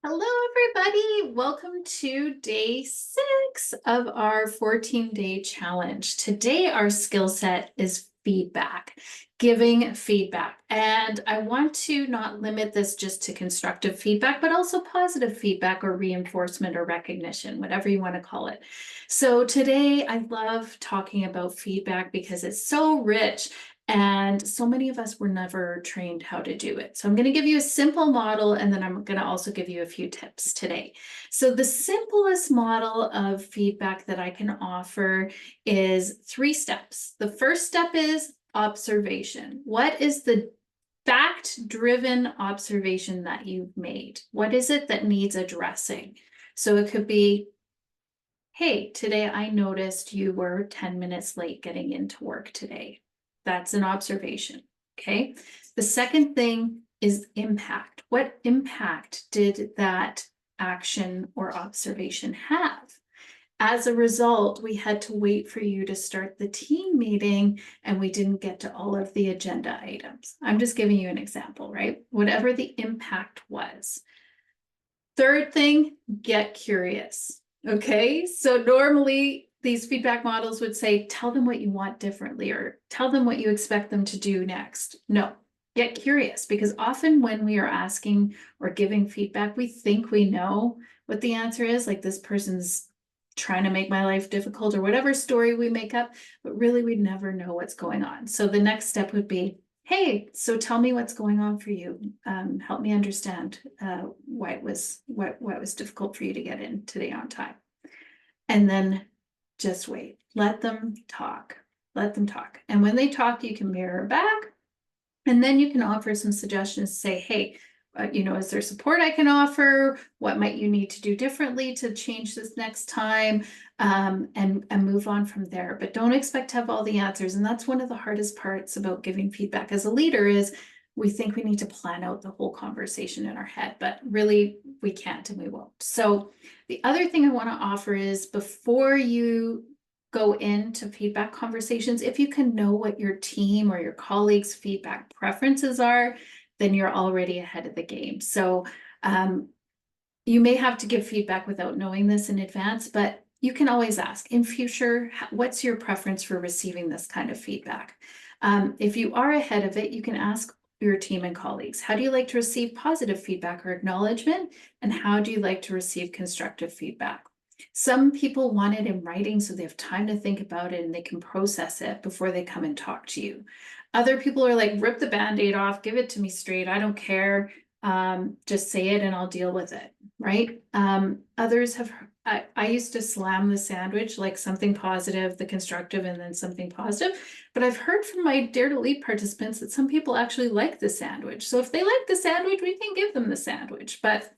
Hello, everybody. Welcome to day 6 of our 14-day challenge. Today, our skill set is feedback, giving feedback. And I want to not limit this just to constructive feedback, but also positive feedback or reinforcement or recognition, whatever you want to call it. So today, I love talking about feedback because it's so rich and so many of us were never trained how to do it. So I'm going to give you a simple model, and then I'm going to also give you a few tips today. So the simplest model of feedback that I can offer is 3 steps. The first step is observation. What is the fact-driven observation that you've made? What is it that needs addressing? So it could be, hey, today I noticed you were 10 minutes late getting into work today. That's an observation, okay? The second thing is impact. What impact did that action or observation have? As a result, we had to wait for you to start the team meeting and we didn't get to all of the agenda items. I'm just giving you an example, right? Whatever the impact was. Third thing, get curious. Okay, so normally these feedback models would say, tell them what you want differently or tell them what you expect them to do next. No, get curious, because often when we are asking or giving feedback, we think we know what the answer is, like this person's trying to make my life difficult or whatever story we make up, but really we never know what's going on. So the next step would be, hey, so tell me what's going on for you. Help me understand why it was what was difficult for you to get in today on time. And then just wait. Let them talk. Let them talk. And when they talk, you can mirror back. And then you can offer some suggestions. Say, hey, is there support I can offer? What might you need to do differently to change this next time? And move on from there. But don't expect to have all the answers. And that's one of the hardest parts about giving feedback as a leader is we think we need to plan out the whole conversation in our head, but really we can't and we won't. So the other thing I want to offer is before you go into feedback conversations, if you can know what your team or your colleagues' feedback preferences are, then you're already ahead of the game. So you may have to give feedback without knowing this in advance, but you can always ask in future, what's your preference for receiving this kind of feedback? If you are ahead of it, you can ask your team and colleagues, how do you like to receive positive feedback or acknowledgement? And how do you like to receive constructive feedback? Some people want it in writing so they have time to think about it and they can process it before they come and talk to you. Other people are like, rip the Band-Aid off, give it to me straight. I don't care. Just say it and I'll deal with it, right? Others have, I used to slam the sandwich, like something positive, the constructive, and then something positive. But I've heard from my Dare to Lead participants that some people actually like the sandwich. So if they like the sandwich, we can give them the sandwich. But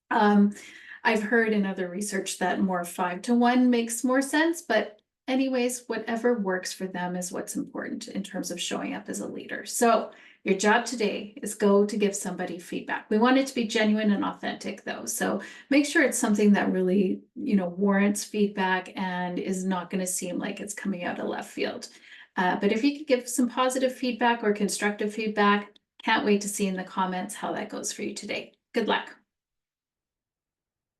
I've heard in other research that more 5-to-1 makes more sense. But anyways, whatever works for them is what's important in terms of showing up as a leader. So your job today is go to give somebody feedback. We want it to be genuine and authentic though. So make sure it's something that really, warrants feedback and is not going to seem like it's coming out of left field. But if you could give some positive feedback or constructive feedback, can't wait to see in the comments how that goes for you today. Good luck.